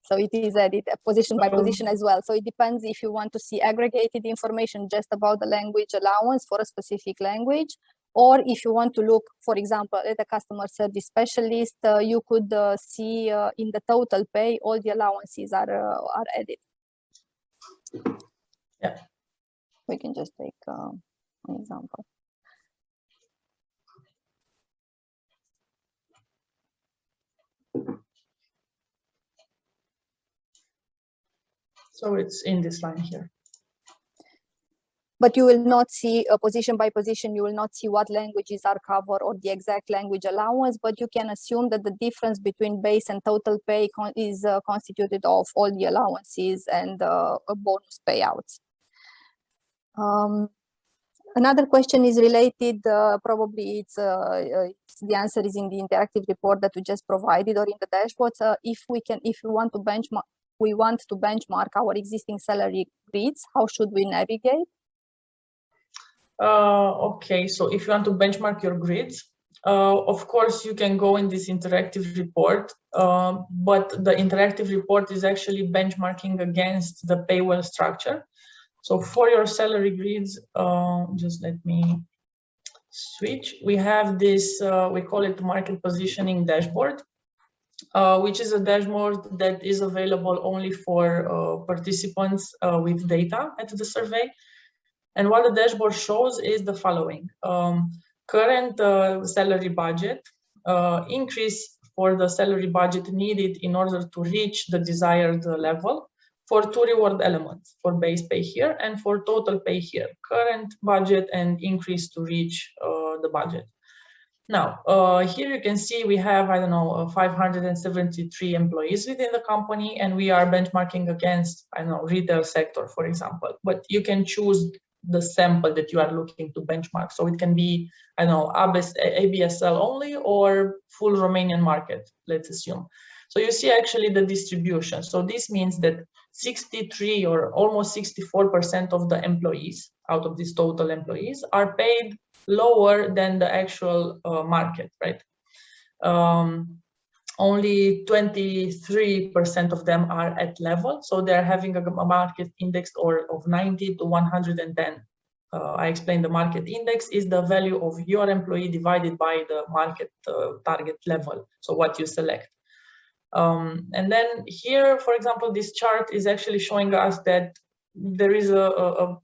So it is added position by position as well. So it depends if you want to see aggregated information just about the language allowance for a specific language, or if you want to look, for example, at a customer service specialist, you could see in the total pay all the allowances are added. Yeah, we can just take an example. So it's in this line here. But you will not see position by position, you will not see what languages are covered or the exact language allowance, but you can assume that the difference between base and total pay is constituted of all the allowances and bonus payouts. Another question is related, probably the answer is in the interactive report that we just provided or in the dashboards. If we want to benchmark our existing salary grids, how should we navigate? Okay, so if you want to benchmark your grids, of course you can go in this interactive report, but the interactive report is actually benchmarking against the PayWell structure. So for your salary grids, just let me switch. We have this, we call it market positioning dashboard. which is a dashboard that is available only for participants with data at the survey. And what the dashboard shows is the following. Current salary budget, increase for the salary budget needed in order to reach the desired level for two reward elements, for base pay here and for total pay here, current budget and increase to reach the budget. Now, here you can see we have, I don't know, 573 employees within the company, and we are benchmarking against, I don't know, retail sector, for example. But you can choose the sample that you are looking to benchmark. So it can be, I don't know, ABSL only or full Romanian market, let's assume. So you see actually the distribution. So this means that 63 or almost 64% of the employees out of these total employees are paid lower than the actual market, right? Only 23% of them are at level, so they're having a market index of 90 to 110. I explained the market index is the value of your employee divided by the market target level, so what you select. And then here, for example, this chart is actually showing us that there is a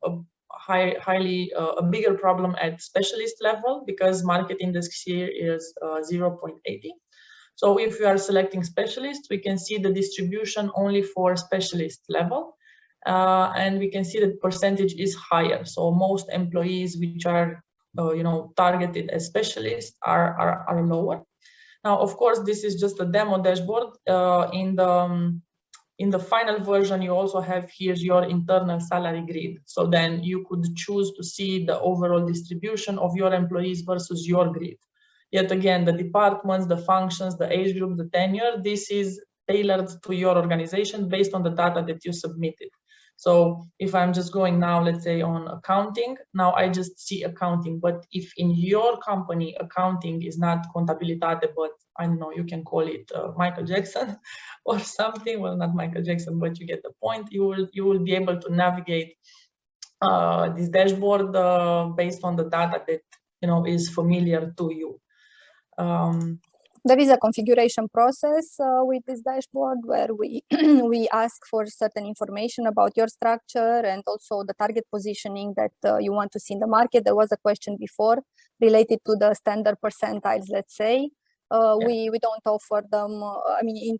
bigger problem at specialist level, because market index here is 0.80. So if we are selecting specialists, we can see the distribution only for specialist level, and we can see that percentage is higher. So most employees which are targeted as specialists are lower. Now, of course, this is just a demo dashboard. In the final version, you also have here your internal salary grid. So then you could choose to see the overall distribution of your employees versus your grid. Yet again, the departments, the functions, the age group, the tenure, this is tailored to your organization based on the data that you submitted. So if I'm just going now, let's say on accounting, now I just see accounting. But if in your company, accounting is not contabilitate, but I don't know, you can call it Michael Jackson or something. Well, not Michael Jackson, but you get the point. You will be able to navigate this dashboard based on the data that is familiar to you. There is a configuration process with this dashboard where we we ask for certain information about your structure and also the target positioning that you want to see in the market. There was a question before related to the standard percentiles, let's say. We don't offer them. I mean,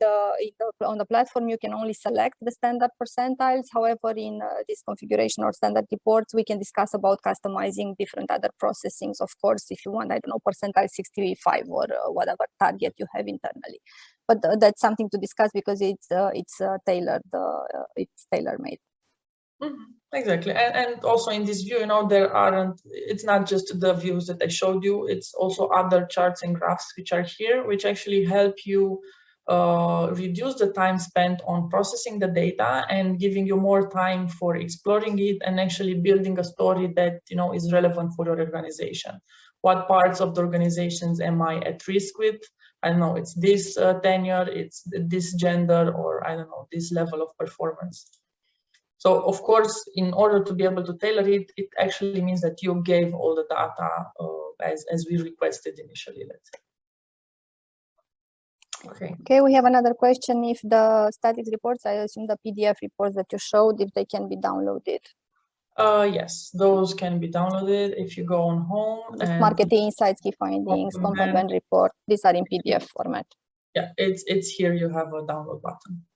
on the platform, you can only select the standard percentiles. However, in this configuration or standard reports, we can discuss about customizing different other processings. Of course, if you want, I don't know, percentile 65 or whatever target you have internally. But that's something to discuss because it's tailored. It's tailor-made. Exactly, and also in this view, it's not just the views that I showed you, it's also other charts and graphs which are here, which actually help you reduce the time spent on processing the data and giving you more time for exploring it and actually building a story that is relevant for your organization. What parts of the organizations am I at risk with? I don't know, it's this tenure, it's this gender, or I don't know, this level of performance. So, of course, in order to be able to tailor it, it actually means that you gave all the data as we requested initially, let's say. Okay, we have another question. If the static reports, I assume the PDF reports that you showed, if they can be downloaded. Yes, those can be downloaded if you go on home. And marketing insights, key findings, component report, these are in PDF format. Yeah, it's here, you have a download button.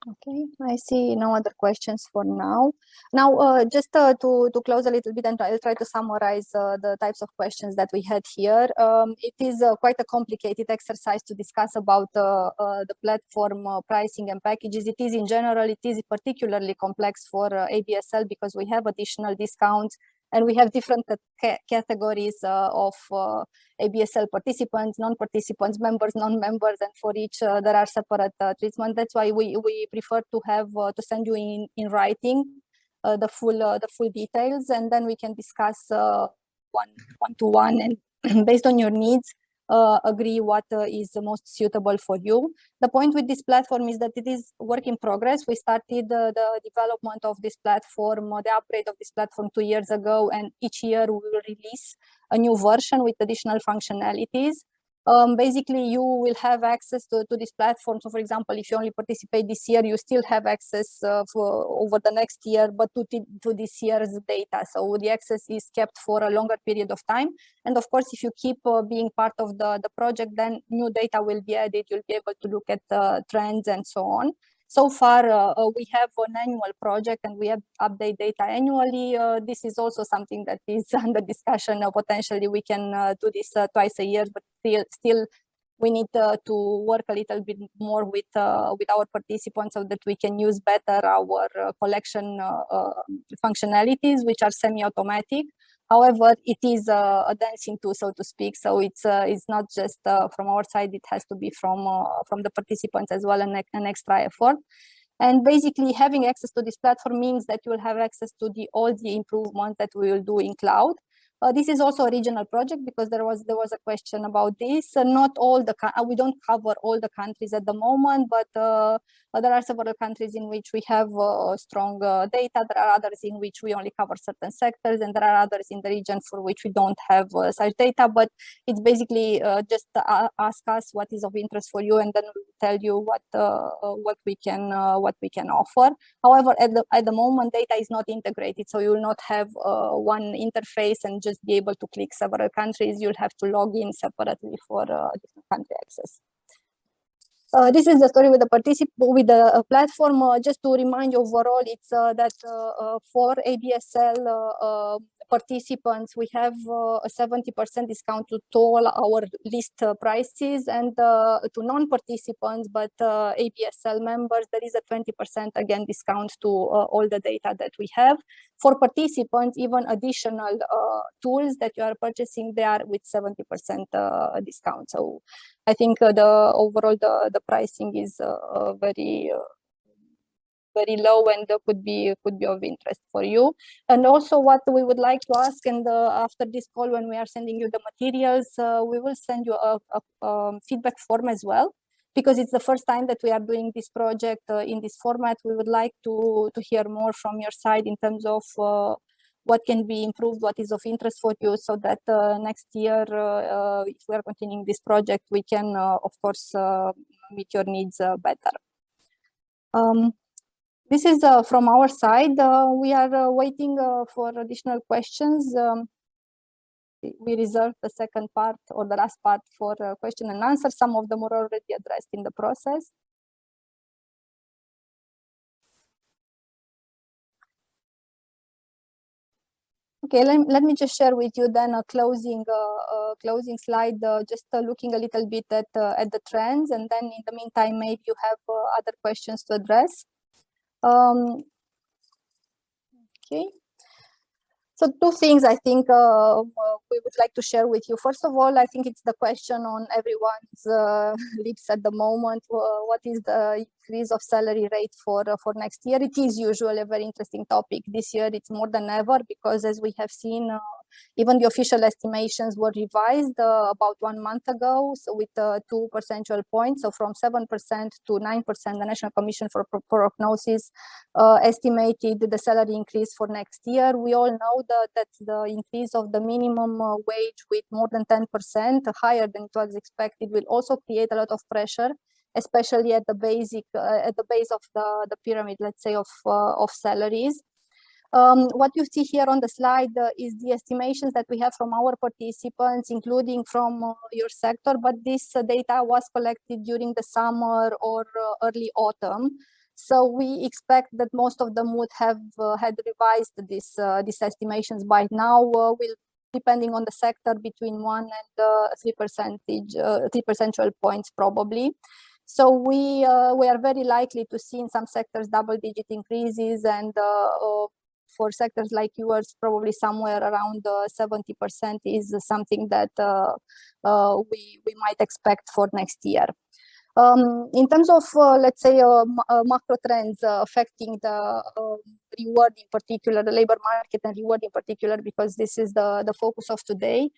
Okay, I see no other questions for now. Now, just to close a little bit, and I'll try to summarize the types of questions that we had here. It is quite a complicated exercise to discuss about the platform pricing and packages. It is in general, it is particularly complex for ABSL because we have additional discounts and we have different categories of ABSL participants, non-participants, members, non-members, and for each there are separate treatments. That's why we prefer to have to send you in writing the full details, and then we can discuss one-to-one, and based on your needs, agree what is the most suitable for you. The point with this platform is that it is work in progress. We started the development of this platform, the upgrade of this platform 2 years ago, and each year we will release a new version with additional functionalities. Basically, you will have access to this platform. So, for example, if you only participate this year, you still have access for over the next year, but to this year's data. So the access is kept for a longer period of time. And of course, if you keep being part of the project, then new data will be added. You'll be able to look at trends and so on. So far, we have an annual project and we have update data annually. This is also something that is under discussion. Potentially, we can do this twice a year, but still we need to work a little bit more with our participants so that we can use better our collection functionalities, which are semi-automatic. However, it is a dancing tool, so to speak. So it's not just from our side; it has to be from the participants as well, an extra effort. And basically, having access to this platform means that you will have access to all the improvements that we will do in cloud. This is also a regional project because there was a question about this. Not all we don't cover all the countries at the moment, but there are several countries in which we have strong data. There are others in which we only cover certain sectors, and there are others in the region for which we don't have such data. But it's basically just ask us what is of interest for you, and then we'll tell you what we can offer. However, at the moment, data is not integrated, so you will not have one interface and just be able to click several countries. You'll have to log in separately for different country access. This is the story with the platform. Just to remind you, overall, it's that for ABSL participants, we have a 70% discount to all our list prices, and to non-participants, but ABSL members, there is a 20% again discount to all the data that we have. For participants, even additional tools that you are purchasing, they are with 70% discount. So I think overall the pricing is very low and could be of interest for you. And also what we would like to ask, and after this call, when we are sending you the materials, we will send you a feedback form as well, because it's the first time that we are doing this project in this format. We would like to hear more from your side in terms of what can be improved, what is of interest for you, so that next year, if we are continuing this project, we can, of course, meet your needs better. This is from our side. We are waiting for additional questions. We reserve the second part or the last part for question and answer. Some of them were already addressed in the process. Okay, let me just share with you then a closing slide, just looking a little bit at the trends, and then in the meantime, maybe you have other questions to address. Okay. So two things I think we would like to share with you. First of all, I think it's the question on everyone's lips at the moment. What is the increase of salary rate for next year? It is usually a very interesting topic. This year it's more than ever, because as we have seen, even the official estimations were revised about 1 month ago, so with 2 percentage points, so from 7% to 9%. The National Commission for Prognosis estimated the salary increase for next year. We all know that the increase of the minimum wage with more than 10%, higher than it was expected, will also create a lot of pressure, especially at the base of the pyramid, let's say, of salaries. What you see here on the slide is the estimations that we have from our participants, including from your sector, but this data was collected during the summer or early autumn. So we expect that most of them would have had revised these estimations by now. Will, depending on the sector, between 1 and 3 percentage points probably. So we are very likely to see in some sectors double-digit increases, and for sectors like yours, probably somewhere around 70% is something that we might expect for next year. In terms of, let's say, macro trends affecting the reward in particular, the labor market and reward in particular, because this is the focus of today.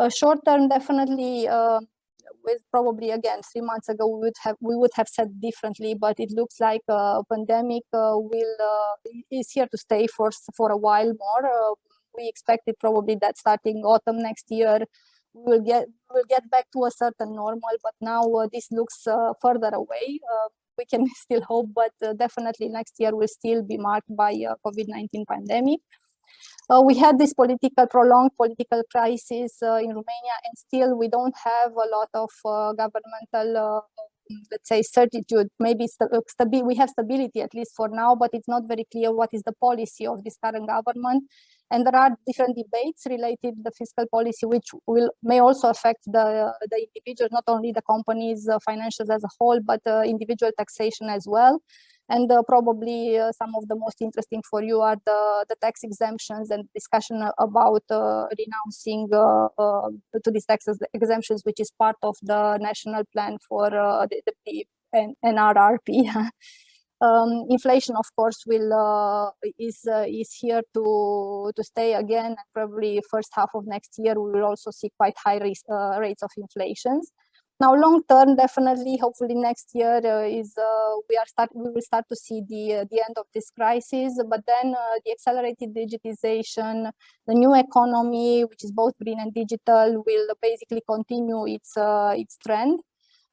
Short term, definitely with probably again 3 months ago we would have said differently, but it looks like a pandemic is here to stay for a while more. We expected probably that starting autumn next year we'll get back to a certain normal, but now this looks further away. We can still hope, but definitely next year will still be marked by COVID-19 pandemic. We had this prolonged political crisis in Romania, and still we don't have a lot of governmental, let's say, certitude. Maybe we have stability at least for now, but it's not very clear what is the policy of this current government. And there are different debates related to the fiscal policy, which may also affect the individuals, not only the companies' financials as a whole, but individual taxation as well. And probably some of the most interesting for you are the tax exemptions and discussion about renouncing to these tax exemptions, which is part of the national plan for the NRRP. Inflation, of course, is here to stay again, and probably first half of next year we will also see quite high rates of inflations. Now, long term, definitely, hopefully next year we will start to see the end of this crisis. But then the accelerated digitization, the new economy, which is both green and digital, will basically continue its trend.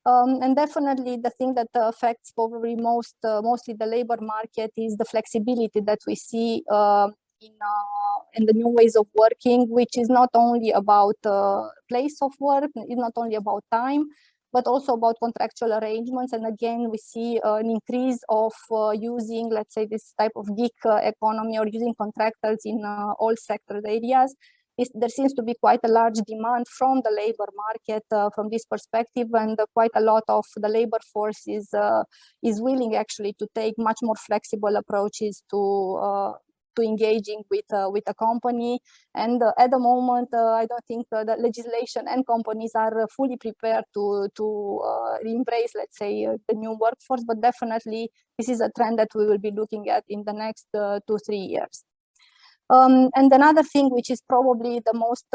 And definitely, the thing that affects probably mostly the labor market is the flexibility that we see in the new ways of working, which is not only about place of work, it's not only about time, but also about contractual arrangements. And again, we see an increase of using, let's say, this type of gig economy or using contractors in all sector areas. There seems to be quite a large demand from the labor market from this perspective, and quite a lot of the labor force is willing actually to take much more flexible approaches to engaging with a company. And at the moment, I don't think the legislation and companies are fully prepared to embrace, let's say, the new workforce. But definitely, this is a trend that we will be looking at in the next 2-3 years. And another thing which is probably the most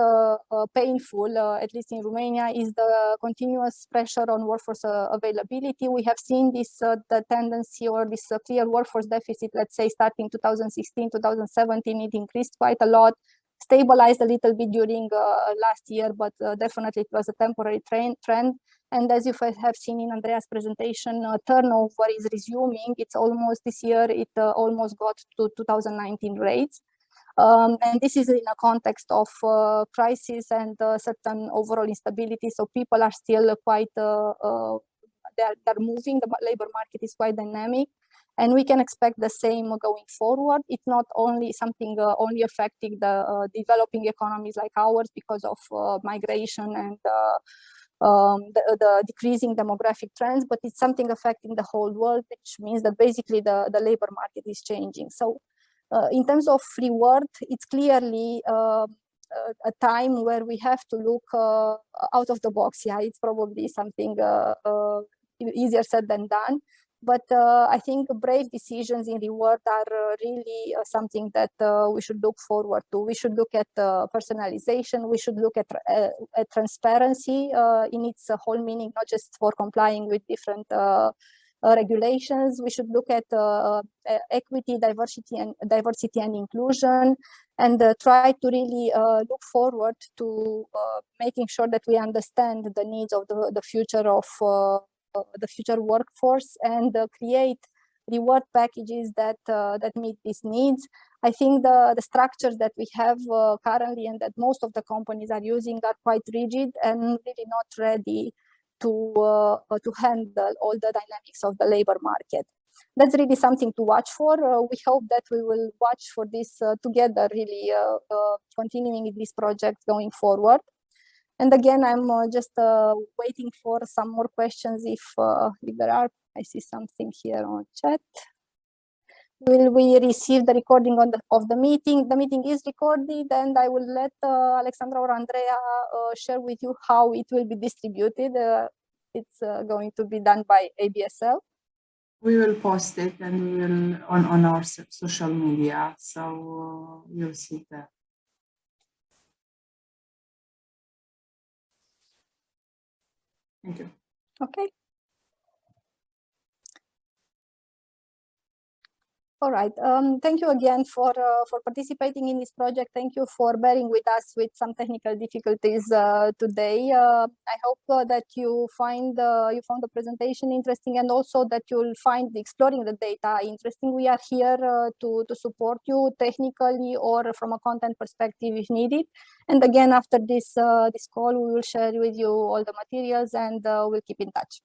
painful, at least in Romania, is the continuous pressure on workforce availability. We have seen this the tendency or this clear workforce deficit, let's say, starting 2016, 2017, it increased quite a lot, stabilized a little bit during last year, but definitely it was a temporary trend. And as you have seen in Andrea's presentation, turnover is resuming. It's almost this year, it almost got to 2019 rates. And this is in a context of crisis and certain overall instability. So people are still quite, they're moving, the labor market is quite dynamic. And we can expect the same going forward. It's not only something only affecting the developing economies like ours because of migration and the decreasing demographic trends, but it's something affecting the whole world, which means that basically the labor market is changing. So in terms of reward, it's clearly a time where we have to look out of the box. Yeah, it's probably something easier said than done. But I think brave decisions in reward are really something that we should look forward to. We should look at personalization. We should look at transparency in its whole meaning, not just for complying with different regulations. We should look at equity, diversity and inclusion, and try to really look forward to making sure that we understand the needs of the future of the future workforce and create reward packages that meet these needs. I think the structures that we have currently and that most of the companies are using are quite rigid and really not ready to handle all the dynamics of the labor market. That's really something to watch for. We hope that we will watch for this together, really continuing this project going forward. And again, I'm just waiting for some more questions if there are. I see something here on chat. Will we receive the recording of the meeting? The meeting is recorded, and I will let Alexandra or Andrea share with you how it will be distributed. It's going to be done by ABSL. We will post it and we will on our social media, so you'll see that. Thank you. Okay. All right. Thank you again for participating in this project. Thank you for bearing with us with some technical difficulties today. I hope that you found the presentation interesting, and also that you'll find exploring the data interesting. We are here to support you technically or from a content perspective if needed. And again, after this call, we will share with you all the materials, and we'll keep in touch.